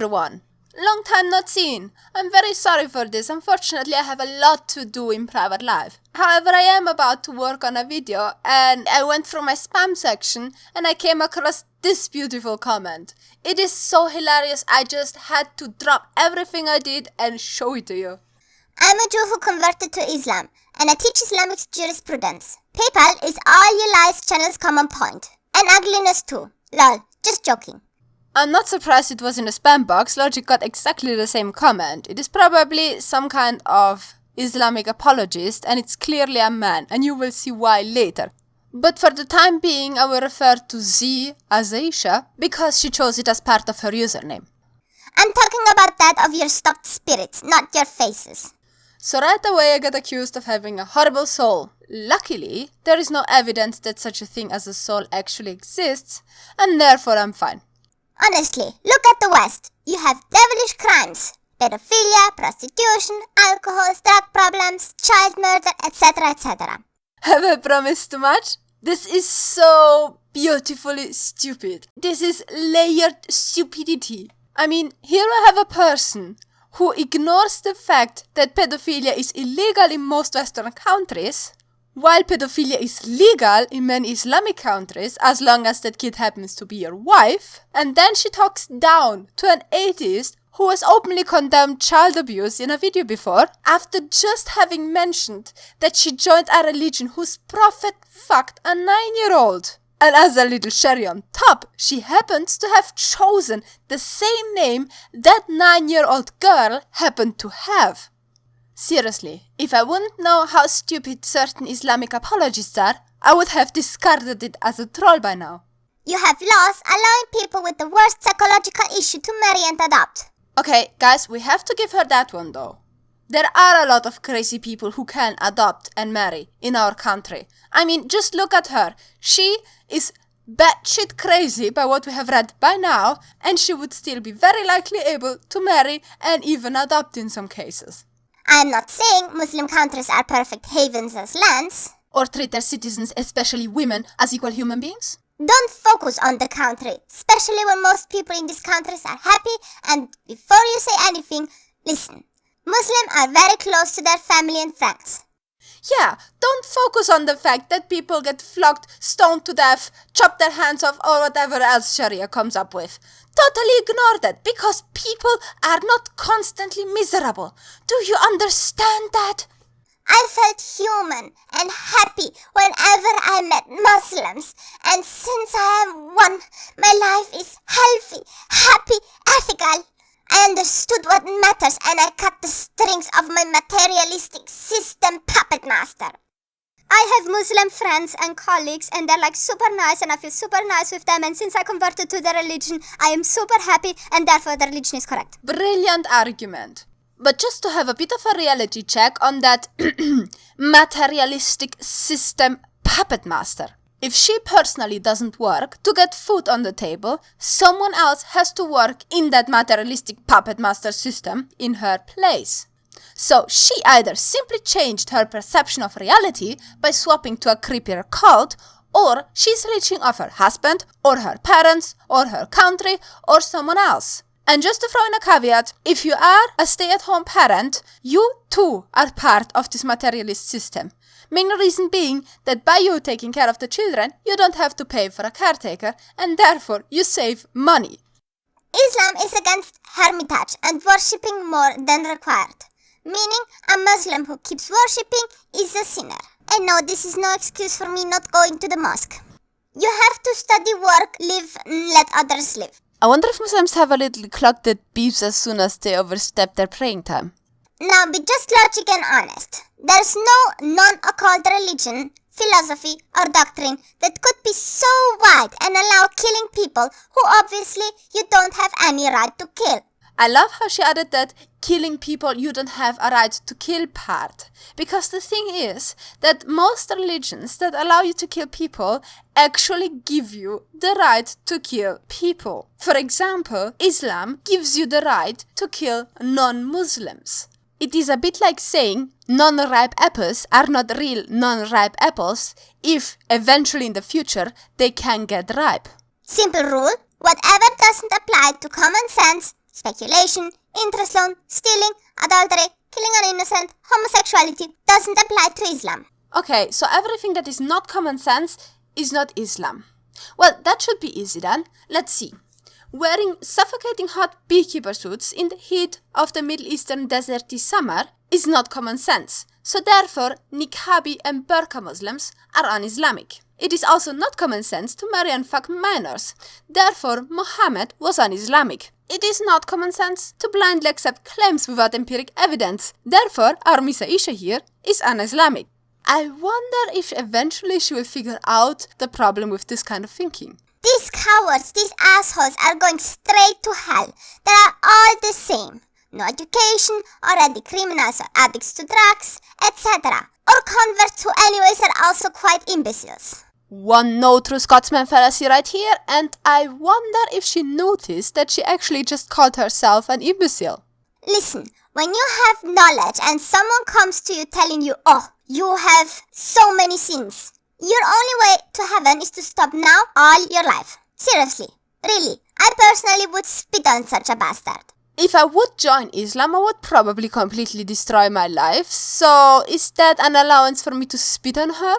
everyone! Long time not seen. I'm very sorry for this. Unfortunately, I have a lot to do in private life. However, I am about to work on a video and I went through my spam section and I came across this beautiful comment. It is so hilarious, I just had to drop everything I did and show it to you. I'm a Jew who converted to Islam and I teach Islamic jurisprudence. PayPal is all your lies channel's common point. And ugliness too. Lol, just joking. I'm not surprised it was in the spam box. Logic got exactly the same comment. It is probably some kind of Islamic apologist and it's clearly a man, and you will see why later. But for the time being I will refer to Z as Aisha because she chose it as part of her username. I'm talking about that of your stuffed spirits, not your faces. So right away I got accused of having a horrible soul. Luckily, there is no evidence that such a thing as a soul actually exists, and therefore I'm fine. Honestly, look at the West. You have devilish crimes. Pedophilia, prostitution, alcohol, drug problems, child murder, etc, etc. Have I promised too much? This is so beautifully stupid. This is layered stupidity. I mean, here I have a person who ignores the fact that pedophilia is illegal in most Western countries, while pedophilia is legal in many Islamic countries as long as that kid happens to be your wife, and then she talks down to an atheist who has openly condemned child abuse in a video before, after just having mentioned that she joined a religion whose prophet fucked a 9-year-old. And as a little cherry on top, she happens to have chosen the same name that 9-year-old girl happened to have. Seriously, if I wouldn't know how stupid certain Islamic apologists are, I would have discarded it as a troll by now. You have laws allowing people with the worst psychological issue to marry and adopt. Okay, guys, we have to give her that one though. There are a lot of crazy people who can adopt and marry in our country. I mean, just look at her. She is batshit crazy by what we have read by now, and she would still be very likely able to marry and even adopt in some cases. I am not saying Muslim countries are perfect havens as lands. Or treat their citizens, especially women, as equal human beings. Don't focus on the country, especially when most people in these countries are happy, and before you say anything, listen. Muslims are very close to their family and friends. Yeah, don't focus on the fact that people get flogged, stoned to death, chop their hands off, or whatever else Sharia comes up with. Totally ignore that, because people are not constantly miserable. Do you understand that? I felt human and happy whenever I met Muslims, and since I am one, my life is healthy, happy, ethical. I understood what matters and I cut the strings of my materialistic system puppet master. I have Muslim friends and colleagues and they're like super nice and I feel super nice with them, and since I converted to their religion, I am super happy and therefore the religion is correct. Brilliant argument. But just to have a bit of a reality check on that materialistic system puppet master. If she personally doesn't work to get food on the table, someone else has to work in that materialistic puppet master system in her place. So she either simply changed her perception of reality by swapping to a creepier cult, or she's leeching off her husband, or her parents, or her country, or someone else. And just to throw in a caveat, if you are a stay-at-home parent, you too are part of this materialist system. Main reason being that by you taking care of the children, you don't have to pay for a caretaker, and therefore you save money. Islam is against hermitage and worshipping more than required, meaning a Muslim who keeps worshipping is a sinner. And no, this is no excuse for me not going to the mosque. You have to study, work, live, let others live. I wonder if Muslims have a little clock that beeps as soon as they overstep their praying time. Now be just logic and honest. There's no non-occult religion, philosophy or doctrine that could be so wide and allow killing people who obviously you don't have any right to kill. I love how she added that killing people you don't have a right to kill part. Because the thing is that most religions that allow you to kill people actually give you the right to kill people. For example, Islam gives you the right to kill non-Muslims. It is a bit like saying non-ripe apples are not real non-ripe apples if eventually in the future they can get ripe. Simple rule, whatever doesn't apply to common sense Speculation, interest loan, stealing, adultery, killing an innocent, homosexuality doesn't apply to Islam. Okay, so everything that is not common sense is not Islam. Well, that should be easy then. Let's see. Wearing suffocating hot beekeeper suits in the heat of the Middle Eastern deserty summer is not common sense. So therefore, niqabi and burqa Muslims are un-Islamic. It is also not common sense to marry and fuck minors. Therefore, Muhammad was un-Islamic. It is not common sense to blindly accept claims without empiric evidence. Therefore, our Miss Aisha here is un-Islamic. I wonder if eventually she will figure out the problem with this kind of thinking. These cowards, these assholes are going straight to hell. They are all the same. No education, already criminals or addicts to drugs, etc. Or converts who anyways are also quite imbeciles. One no true Scotsman fallacy right here, and I wonder if she noticed that she actually just called herself an imbecile. Listen, when you have knowledge and someone comes to you telling you, oh, you have so many sins, your only way to heaven is to stop now all your life. Seriously, really, I personally would spit on such a bastard. If I would join Islam, I would probably completely destroy my life, so is that an allowance for me to spit on her?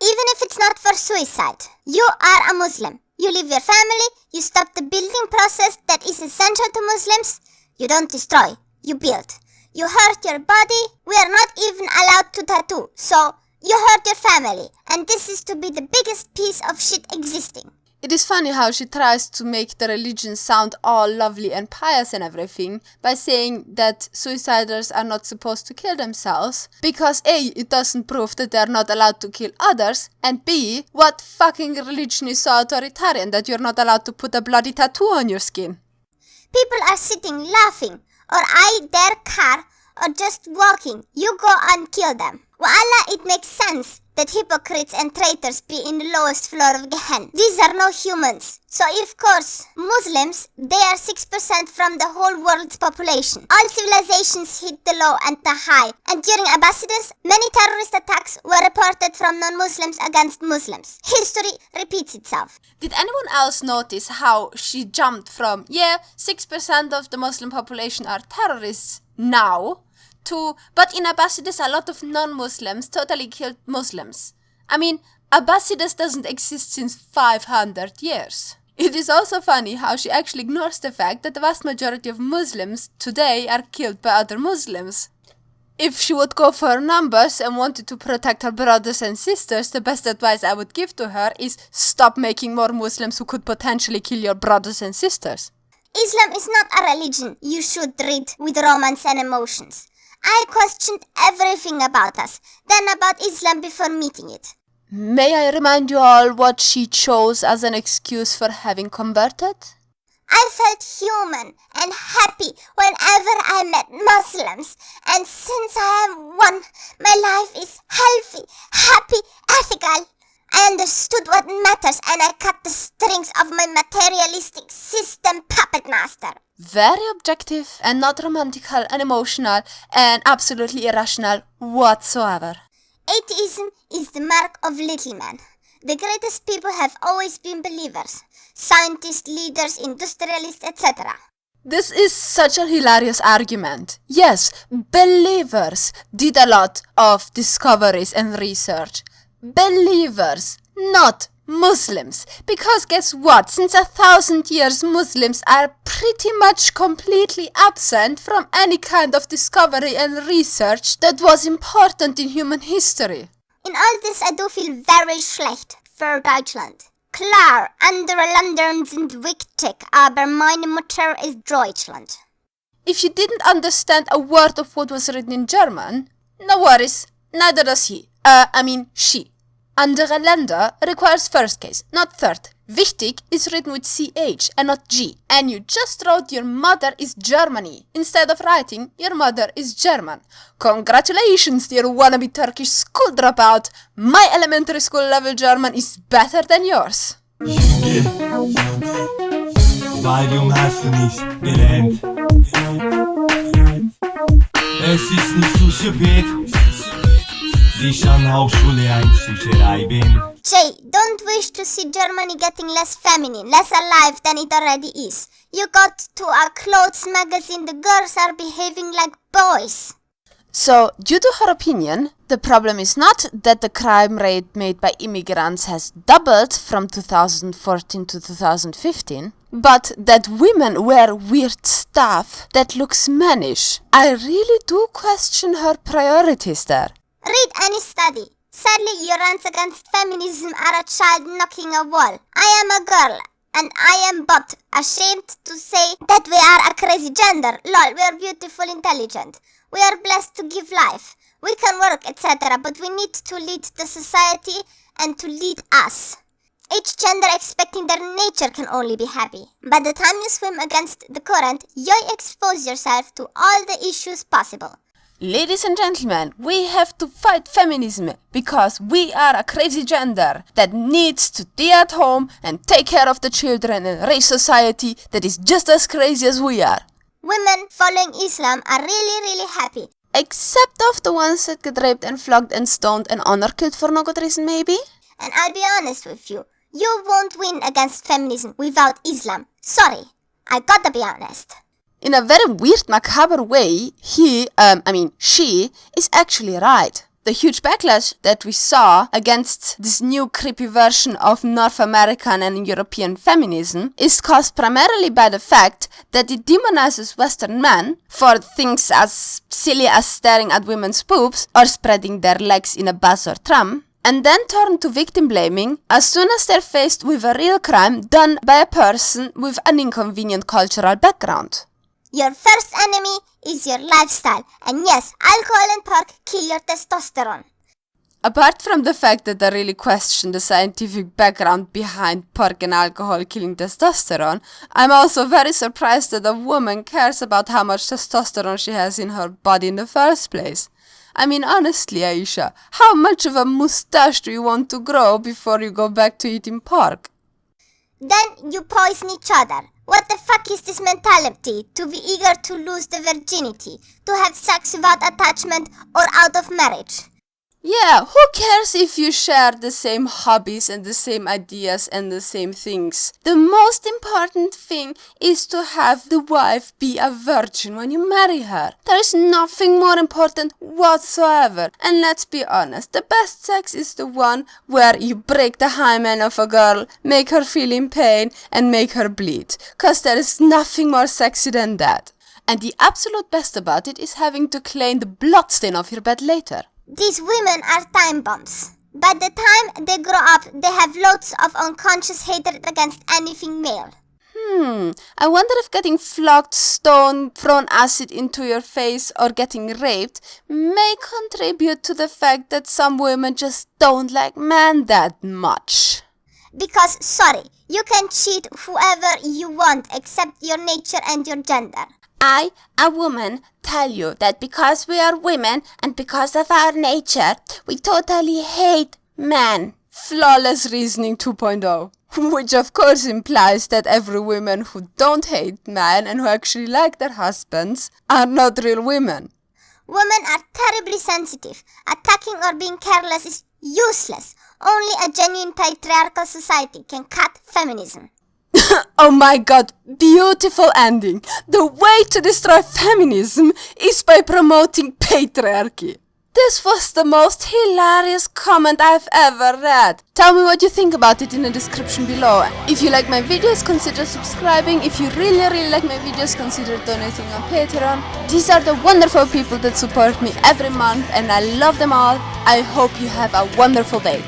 Even if it's not for suicide, you are a Muslim. You leave your family, you stop the building process that is essential to Muslims. You don't destroy, you build. You hurt your body, we are not even allowed to tattoo, so you hurt your family, and this is to be the biggest piece of shit existing. It is funny how she tries to make the religion sound all lovely and pious and everything by saying that suicidals are not supposed to kill themselves because A, it doesn't prove that they are not allowed to kill others, and B, what fucking religion is so authoritarian that you're not allowed to put a bloody tattoo on your skin? People are sitting laughing, or I their car, or just walking. You go and kill them. Wallah, it makes sense that hypocrites and traitors be in the lowest floor of Gehenna. These are no humans. So of course, Muslims, they are 6% from the whole world's population. All civilizations hit the low and the high. And during Abbasids, many terrorist attacks were reported from non-Muslims against Muslims. History repeats itself. Did anyone else notice how she jumped from, 6% of the Muslim population are terrorists now, to, but in Abbasids a lot of non-Muslims totally killed Muslims. I mean, Abbasids doesn't exist since 500 years. It is also funny how she actually ignores the fact that the vast majority of Muslims today are killed by other Muslims. If she would go for numbers and wanted to protect her brothers and sisters, the best advice I would give to her is stop making more Muslims who could potentially kill your brothers and sisters. Islam is not a religion you should read with romance and emotions. I questioned everything about us, then about Islam before meeting it. May I remind you all what she chose as an excuse for having converted? I felt human and happy whenever I met Muslims, and since I am one, my life is healthy, happy, ethical. I understood what matters and I cut the strings of my materialistic system puppet master. Very objective and not romantical and emotional and absolutely irrational whatsoever. Atheism is the mark of little men. The greatest people have always been believers. Scientists, leaders, industrialists, etc. This is such a hilarious argument. Yes, believers did a lot of discoveries and research. Believers, not Muslims. Because guess what? Since 1,000 years, Muslims are pretty much completely absent from any kind of discovery and research that was important in human history. In all this, I do feel very schlecht für Deutschland. Klar, andere Länder sind wichtig, aber meine Mutter ist Deutschland. If you didn't understand a word of what was written in German, no worries, neither does he. She. Andere Länder requires first case, not third. Wichtig is written with CH and not G. And you just wrote your mother is Germany instead of writing your mother is German. Congratulations, dear wannabe Turkish school dropout. My elementary school level German is better than yours. Jungell, warum hast du nicht gelernt? Es ist nicht so spät. Frisch an Hauptschule einzuschreiben. Jay, don't wish to see Germany getting less feminine, less alive than it already is. You got to a clothes magazine, the girls are behaving like boys. So, due to her opinion, the problem is not that the crime rate made by immigrants has doubled from 2014 to 2015, but that women wear weird stuff that looks mannish. I really do question her priorities there. Read any study. Sadly, your rants against feminism are a child knocking a wall. I am a girl, and I am but ashamed to say that we are a crazy gender. Lol, we are beautiful, intelligent. We are blessed to give life. We can work, etc. But we need to lead the society and to lead us. Each gender expecting their nature can only be happy. By the time you swim against the current, you expose yourself to all the issues possible. Ladies and gentlemen, we have to fight feminism because we are a crazy gender that needs to stay at home and take care of the children and raise society that is just as crazy as we are. Women following Islam are really happy. Except of the ones that get raped and flogged and stoned and honor killed for no good reason, maybe? And I'll be honest with you, you won't win against feminism without Islam. Sorry, I gotta be honest. In a very weird, macabre way, she is actually right. The huge backlash that we saw against this new creepy version of North American and European feminism is caused primarily by the fact that it demonizes Western men for things as silly as staring at women's boobs or spreading their legs in a bus or tram, and then turn to victim blaming as soon as they're faced with a real crime done by a person with an inconvenient cultural background. Your first enemy is your lifestyle, and yes, alcohol and pork kill your testosterone. Apart from the fact that I really question the scientific background behind pork and alcohol killing testosterone, I'm also very surprised that a woman cares about how much testosterone she has in her body in the first place. I mean, honestly, Aisha, how much of a mustache do you want to grow before you go back to eating pork? Then you poison each other. What the fuck is this mentality? To be eager to lose the virginity, to have sex without attachment or out of marriage? Yeah, who cares if you share the same hobbies and the same ideas and the same things? The most important thing is to have the wife be a virgin when you marry her. There is nothing more important whatsoever. And let's be honest, the best sex is the one where you break the hymen of a girl, make her feel in pain and make her bleed. Cause there is nothing more sexy than that. And the absolute best about it is having to clean the bloodstain off your bed later. These women are time bombs. By the time they grow up, they have loads of unconscious hatred against anything male. I wonder if getting flogged, stoned, thrown acid into your face or getting raped may contribute to the fact that some women just don't like men that much. Because, sorry, you can cheat whoever you want except your nature and your gender. I, a woman, tell you that because we are women and because of our nature, we totally hate men. Flawless reasoning 2.0. Which of course implies that every woman who don't hate men and who actually like their husbands are not real women. Women are terribly sensitive. Attacking or being careless is useless. Only a genuine patriarchal society can cut feminism. Oh my god, beautiful ending. The way to destroy feminism is by promoting patriarchy. This was the most hilarious comment I've ever read. Tell me what you think about it in the description below. If you like my videos, consider subscribing. If you really like my videos, consider donating on Patreon. These are the wonderful people that support me every month and I love them all. I hope you have a wonderful day.